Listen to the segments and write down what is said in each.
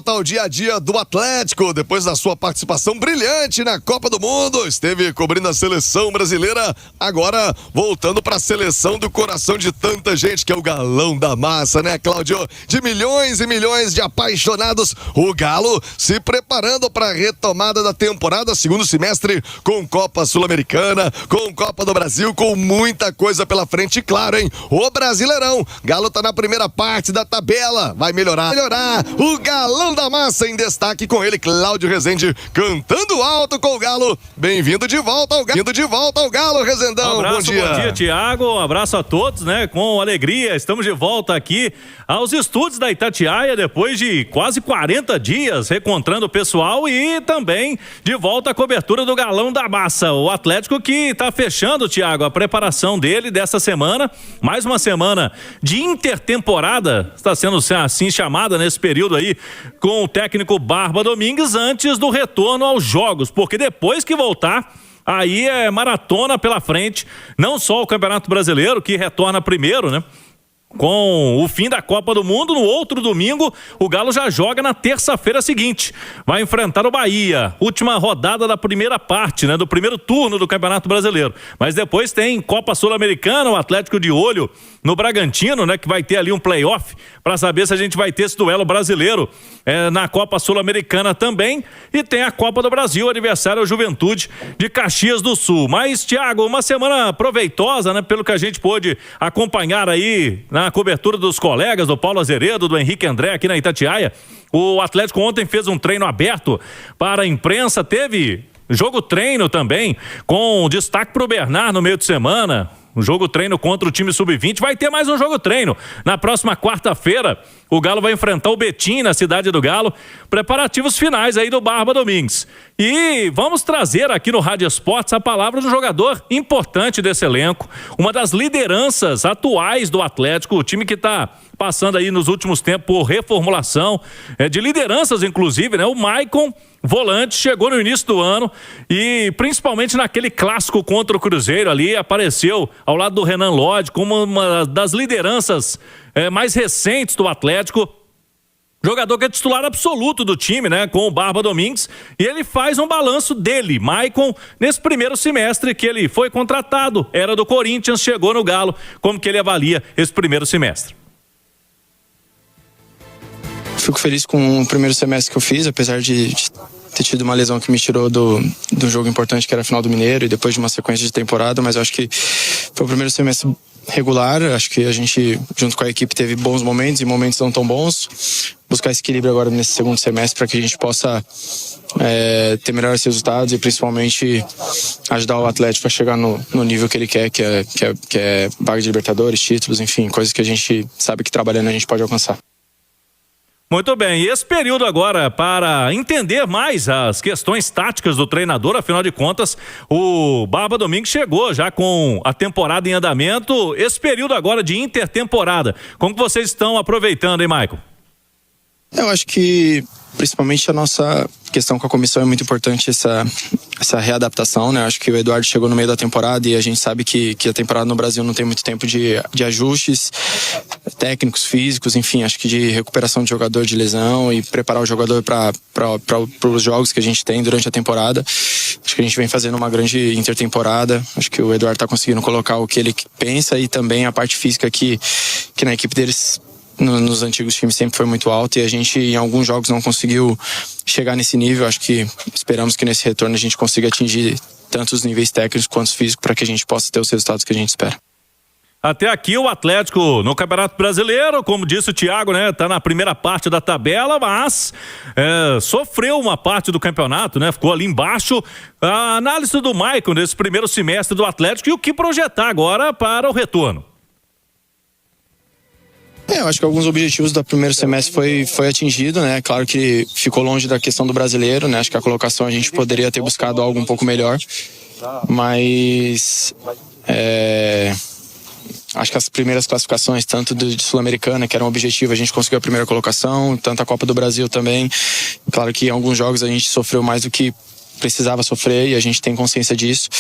Ao dia a dia do Atlético, depois da sua participação brilhante na Copa do Mundo, esteve cobrindo a seleção brasileira, agora voltando para a seleção do coração de tanta gente, que é o Galão da Massa, né, Cláudio? De milhões e milhões de apaixonados, o Galo se preparando para a retomada da temporada, segundo semestre, com Copa Sul-Americana, com Copa do Brasil, com muita coisa pela frente, claro, hein? O Brasileirão, Galo tá na primeira parte da tabela, vai melhorar, o Galão da Massa em destaque, com ele, Cláudio Rezende, cantando alto com o Galo. Bem-vindo de volta ao Galo, Rezendão. Bom dia. Bom dia, Thiago. Um abraço a todos, né? Com alegria, estamos de volta aqui aos estúdios da Itatiaia, depois de quase 40 dias, reencontrando o pessoal e também de volta à cobertura do Galão da Massa. O Atlético que está fechando, Thiago, a preparação dele dessa semana, mais uma semana de intertemporada, está sendo assim chamada nesse período aí, com o técnico Barba Domingues, antes do retorno aos jogos, porque depois que voltar, aí é maratona pela frente, não só o Campeonato Brasileiro, que retorna primeiro, né? Com o fim da Copa do Mundo, no outro domingo, o Galo já joga na terça-feira seguinte. Vai enfrentar o Bahia, última rodada da primeira parte, né? Do primeiro turno do Campeonato Brasileiro. Mas depois tem Copa Sul-Americana, o Atlético de olho no Bragantino, né? Que vai ter ali um play-off para saber se a gente vai ter esse duelo brasileiro na Copa Sul-Americana também. E tem a Copa do Brasil, aniversário Juventude de Caxias do Sul. Mas, Thiago, uma semana proveitosa, né? Pelo que a gente pôde acompanhar aí na cobertura dos colegas, do Paulo Azeredo, do Henrique André aqui na Itatiaia. O Atlético ontem fez um treino aberto para a imprensa, teve jogo treino também, com destaque para o Bernard no meio de semana. Um jogo treino contra o time sub-20, vai ter mais um jogo treino. Na próxima quarta-feira, o Galo vai enfrentar o Betim na cidade do Galo. Preparativos finais aí do Barba Domingues. E vamos trazer aqui no Rádio Esportes a palavra do jogador importante desse elenco, uma das lideranças atuais do Atlético, o time que está passando aí nos últimos tempos por reformulação, de lideranças inclusive, né? O Maicon, volante, chegou no início do ano e principalmente naquele clássico contra o Cruzeiro ali, apareceu ao lado do Renan Lodge como uma das lideranças mais recentes do Atlético. Jogador que é titular absoluto do time, né? Com o Barba Domingues. E ele faz um balanço dele, Maicon, nesse primeiro semestre que ele foi contratado. Era do Corinthians, chegou no Galo. Como que ele avalia esse primeiro semestre? Fico feliz com o primeiro semestre que eu fiz, apesar de ter tido uma lesão que me tirou do jogo importante, que era a final do Mineiro, e depois de uma sequência de temporada, mas eu acho que foi o primeiro semestre regular. Acho que a gente, junto com a equipe, teve bons momentos e momentos não tão bons. Buscar esse equilíbrio agora nesse segundo semestre para que a gente possa ter melhores resultados e principalmente ajudar o Atlético a chegar no nível que ele quer, que é vaga de Libertadores, títulos, enfim, coisas que a gente sabe que trabalhando a gente pode alcançar. Muito bem, e esse período agora para entender mais as questões táticas do treinador, afinal de contas, o Barba Domingues chegou já com a temporada em andamento, esse período agora de intertemporada, como que vocês estão aproveitando, hein, Maicon? Eu acho que principalmente a nossa questão com a comissão é muito importante, essa readaptação, né? Acho que o Eduardo chegou no meio da temporada e a gente sabe que a temporada no Brasil não tem muito tempo de ajustes técnicos, físicos, enfim, acho que de recuperação de jogador de lesão e preparar o jogador para os jogos que a gente tem durante a temporada. Acho que a gente vem fazendo uma grande intertemporada, acho que o Eduardo está conseguindo colocar o que ele pensa e também a parte física que na equipe deles nos antigos times sempre foi muito alta e a gente em alguns jogos não conseguiu chegar nesse nível. Acho que esperamos que nesse retorno a gente consiga atingir tanto os níveis técnicos quanto os físicos para que a gente possa ter os resultados que a gente espera. Até aqui o Atlético no Campeonato Brasileiro, como disse o Thiago, né? Tá na primeira parte da tabela, mas sofreu uma parte do campeonato, né? Ficou ali embaixo. A análise do Maicon nesse primeiro semestre do Atlético e o que projetar agora para o retorno. Eu acho que alguns objetivos do primeiro semestre foi atingido, né? Claro que ficou longe da questão do brasileiro, né? Acho que a colocação a gente poderia ter buscado algo um pouco melhor, mas acho que as primeiras classificações, tanto de Sul-Americana, que era um objetivo, a gente conseguiu a primeira colocação, tanto a Copa do Brasil também. Claro que em alguns jogos a gente sofreu mais do que precisava sofrer e a gente tem consciência disso.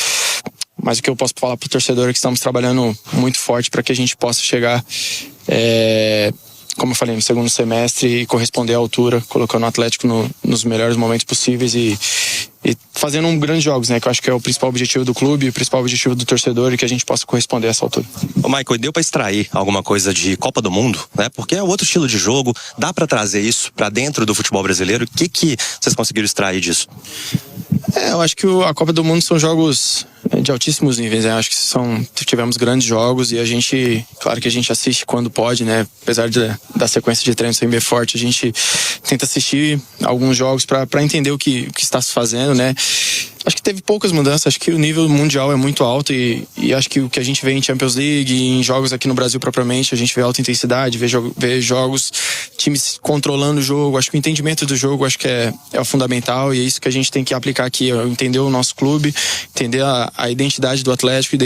Mas o que eu posso falar para o torcedor é que estamos trabalhando muito forte para que a gente possa chegar como eu falei, no segundo semestre e corresponder à altura, colocando o Atlético nos melhores momentos possíveis e fazendo um grandes jogos, né? Que eu acho que é o principal objetivo do clube, o principal objetivo do torcedor e que a gente possa corresponder a essa altura. Ô Michael, deu pra extrair alguma coisa de Copa do Mundo, né? Porque é outro estilo de jogo, dá pra trazer isso pra dentro do futebol brasileiro? O que vocês conseguiram extrair disso? Eu acho que a Copa do Mundo são jogos de altíssimos níveis, né? Acho que tivemos grandes jogos e a gente, claro que a gente assiste quando pode, né? Apesar da sequência de treinos ser bem forte, a gente tenta assistir alguns jogos para entender o que está se fazendo, né? Acho que teve poucas mudanças, acho que o nível mundial é muito alto e acho que o que a gente vê em Champions League, em jogos aqui no Brasil propriamente, a gente vê alta intensidade, vê jogos, times controlando o jogo. Acho que o entendimento do jogo acho que é o fundamental e é isso que a gente tem que aplicar aqui, entender o nosso clube, entender a identidade do Atlético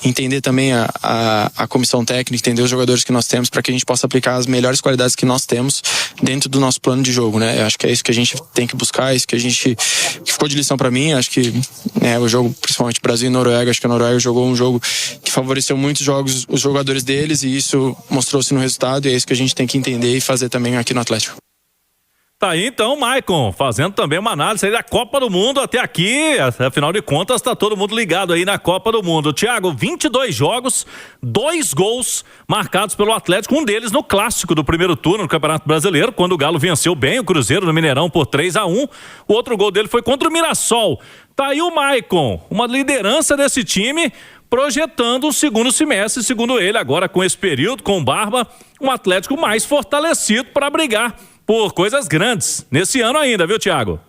entender também a comissão técnica, entender os jogadores que nós temos para que a gente possa aplicar as melhores qualidades que nós temos dentro do nosso plano de jogo, né? Eu acho que é isso que a gente tem que buscar, isso que ficou de lição para mim. Acho que o jogo, principalmente Brasil e Noruega, acho que a Noruega jogou um jogo que favoreceu muito os jogadores deles e isso mostrou-se no resultado e é isso que a gente tem que entender e fazer também aqui no Atlético. Tá aí então, Maicon, fazendo também uma análise aí da Copa do Mundo até aqui, afinal de contas tá todo mundo ligado aí na Copa do Mundo. Thiago, 22 jogos, 2 gols marcados pelo Atlético, um deles no clássico do primeiro turno no Campeonato Brasileiro, quando o Galo venceu bem o Cruzeiro no Mineirão por 3-1, o outro gol dele foi contra o Mirassol. Tá aí o Maicon, uma liderança desse time, projetando o segundo semestre, segundo ele, agora com esse período, com o Barba, um Atlético mais fortalecido para brigar por coisas grandes nesse ano ainda, viu, Thiago?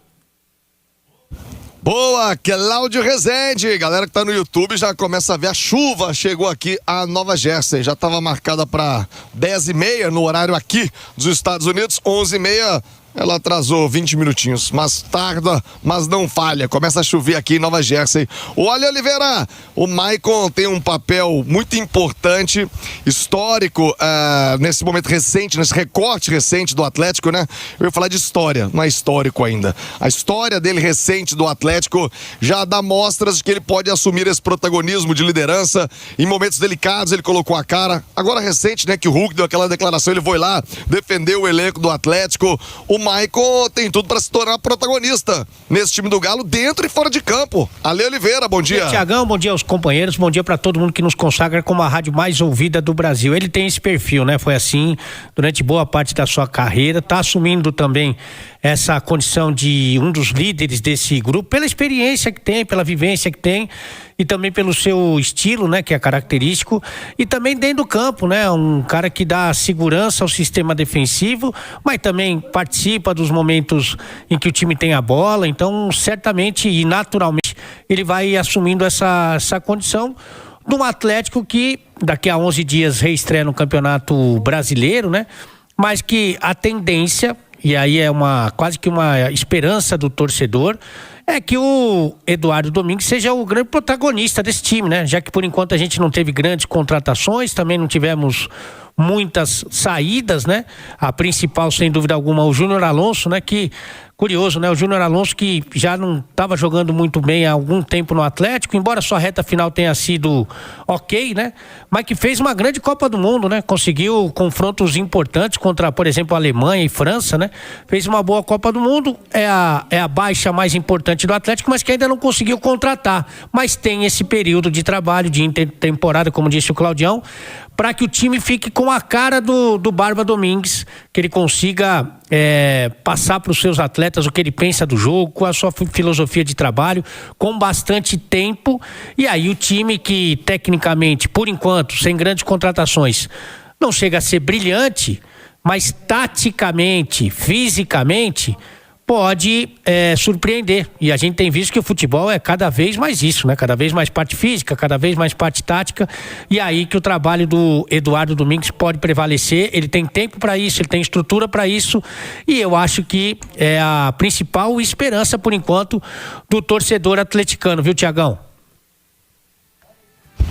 Boa, Cláudio Rezende. Galera que tá no YouTube já começa a ver a chuva. Chegou aqui a Nova Jersey. Já estava marcada para 10h30 no horário aqui dos Estados Unidos, 11h30. Ela atrasou 20 minutinhos, mas tarda, mas não falha. Começa a chover aqui em Nova Jersey. Olha, Oliveira, o Maicon tem um papel muito importante, histórico, nesse momento recente, nesse recorte recente do Atlético, né? Eu ia falar de história, não é histórico ainda. A história dele recente do Atlético já dá mostras de que ele pode assumir esse protagonismo de liderança. Em momentos delicados ele colocou a cara. Agora recente, né, que o Hulk deu aquela declaração, ele foi lá, defendeu o elenco do Atlético. O Maicon tem tudo para se tornar protagonista nesse time do Galo, dentro e fora de campo. Ale Oliveira, bom dia. Tiagão, bom dia aos companheiros, bom dia para todo mundo que nos consagra como a rádio mais ouvida do Brasil. Ele tem esse perfil, né? Foi assim durante boa parte da sua carreira, tá assumindo também essa condição de um dos líderes desse grupo, pela experiência que tem, pela vivência que tem e também pelo seu estilo, né, que é característico, e também dentro do campo, né, um cara que dá segurança ao sistema defensivo, mas também participa dos momentos em que o time tem a bola, então certamente e naturalmente ele vai assumindo essa condição de um Atlético que daqui a 11 dias reestreia no Campeonato Brasileiro, né, mas que a tendência, e aí é quase que uma esperança do torcedor, é que o Eduardo Domingues seja o grande protagonista desse time, né? Já que por enquanto a gente não teve grandes contratações, também não tivemos muitas saídas, né? A principal, sem dúvida alguma, o Júnior Alonso, né? Que, curioso, né? O Júnior Alonso que já não estava jogando muito bem há algum tempo no Atlético, embora sua reta final tenha sido ok, né? Mas que fez uma grande Copa do Mundo, né? Conseguiu confrontos importantes contra, por exemplo, a Alemanha e França, né? Fez uma boa Copa do Mundo, é a baixa mais importante do Atlético, mas que ainda não conseguiu contratar. Mas tem esse período de trabalho, de intertemporada, como disse o Claudião, para que o time fique com a cara do Barba Domingues, que ele consiga passar para os seus atletas o que ele pensa do jogo, com a sua filosofia de trabalho, com bastante tempo, e aí o time que tecnicamente, por enquanto, sem grandes contratações, não chega a ser brilhante, mas taticamente, fisicamente, pode surpreender. E a gente tem visto que o futebol é cada vez mais isso, né? Cada vez mais parte física, cada vez mais parte tática. E aí que o trabalho do Eduardo Domingues pode prevalecer. Ele tem tempo para isso, ele tem estrutura para isso. E eu acho que é a principal esperança, por enquanto, do torcedor atleticano, viu, Tiagão?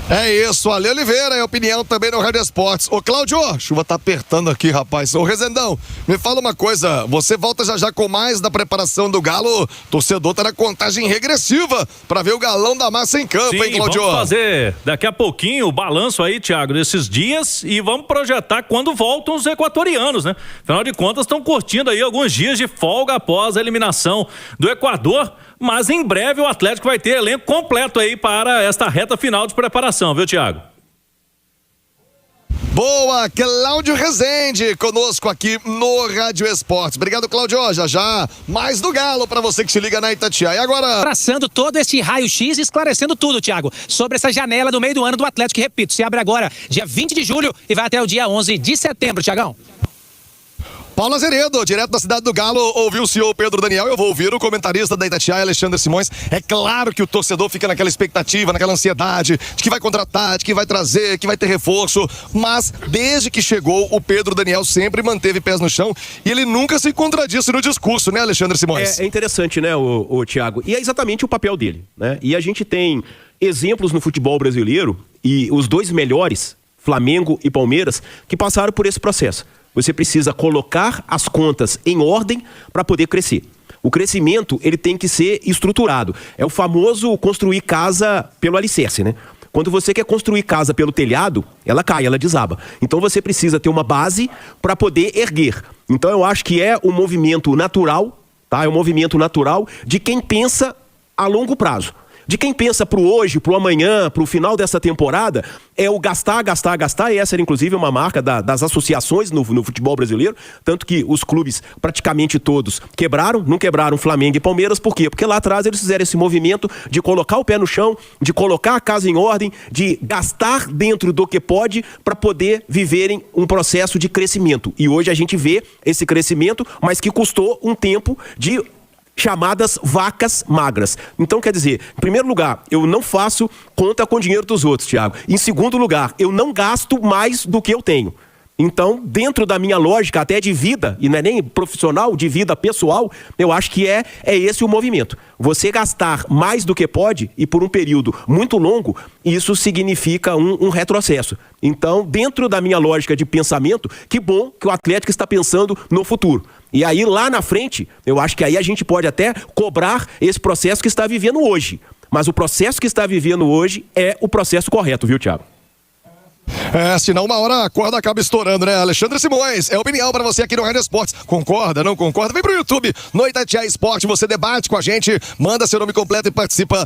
É isso, Ale Oliveira, é opinião também no Rádio Esportes. Ô Cláudio, chuva tá apertando aqui, rapaz. Ô Rezendão, me fala uma coisa, você volta já com mais da preparação do Galo, torcedor tá na contagem regressiva pra ver o Galão da Massa em campo, Sim, hein, Cláudio? Vamos fazer daqui a pouquinho o balanço aí, Thiago, desses dias e vamos projetar quando voltam os equatorianos, né? Afinal de contas, estão curtindo aí alguns dias de folga após a eliminação do Equador. Mas em breve o Atlético vai ter elenco completo aí para esta reta final de preparação, viu, Thiago? Boa, Cláudio Rezende conosco aqui no Rádio Esportes. Obrigado, Cláudio. Já mais do Galo para você que se liga na Itatiaia. E agora... Traçando todo esse raio-x e esclarecendo tudo, Thiago, sobre essa janela do meio do ano do Atlético, que, repito, se abre agora dia 20 de julho e vai até o dia 11 de setembro, Thiagão. Paulo Azeredo, direto da cidade do Galo, ouviu o senhor Pedro Daniel, eu vou ouvir o comentarista da Itatiaia, Alexandre Simões. É claro que o torcedor fica naquela expectativa, naquela ansiedade, de que vai contratar, de que vai trazer, que vai ter reforço, mas desde que chegou, o Pedro Daniel sempre manteve pés no chão e ele nunca se contradisse no discurso, né, Alexandre Simões? É interessante, né, o Thiago, e é exatamente o papel dele, né, e a gente tem exemplos no futebol brasileiro e os dois melhores, Flamengo e Palmeiras, que passaram por esse processo. Você precisa colocar as contas em ordem para poder crescer. O crescimento, ele tem que ser estruturado. É o famoso construir casa pelo alicerce, né? Quando você quer construir casa pelo telhado, ela cai, ela desaba. Então você precisa ter uma base para poder erguer. Então eu acho que é um movimento natural, tá? É um movimento natural de quem pensa a longo prazo. De quem pensa pro hoje, pro amanhã, pro final dessa temporada, é o gastar, e essa era inclusive uma marca das associações no futebol brasileiro, tanto que os clubes praticamente todos não quebraram Flamengo e Palmeiras, por quê? Porque lá atrás eles fizeram esse movimento de colocar o pé no chão, de colocar a casa em ordem, de gastar dentro do que pode para poder viverem um processo de crescimento. E hoje a gente vê esse crescimento, mas que custou um tempo de chamadas vacas magras. Então, quer dizer, em primeiro lugar, eu não faço conta com o dinheiro dos outros, Thiago. Em segundo lugar, eu não gasto mais do que eu tenho. Então, dentro da minha lógica até de vida, e não é nem profissional, de vida pessoal, eu acho que é esse o movimento. Você gastar mais do que pode e por um período muito longo, isso significa um retrocesso. Então, dentro da minha lógica de pensamento, que bom que o Atlético está pensando no futuro. E aí, lá na frente, eu acho que aí a gente pode até cobrar esse processo que está vivendo hoje. Mas o processo que está vivendo hoje é o processo correto, viu, Thiago? Senão uma hora a corda acaba estourando, né? Alexandre Simões, é opinião pra você aqui no Rádio Esportes. Concorda, não concorda? Vem pro YouTube, no Itatiaia Esporte, você debate com a gente, manda seu nome completo e participa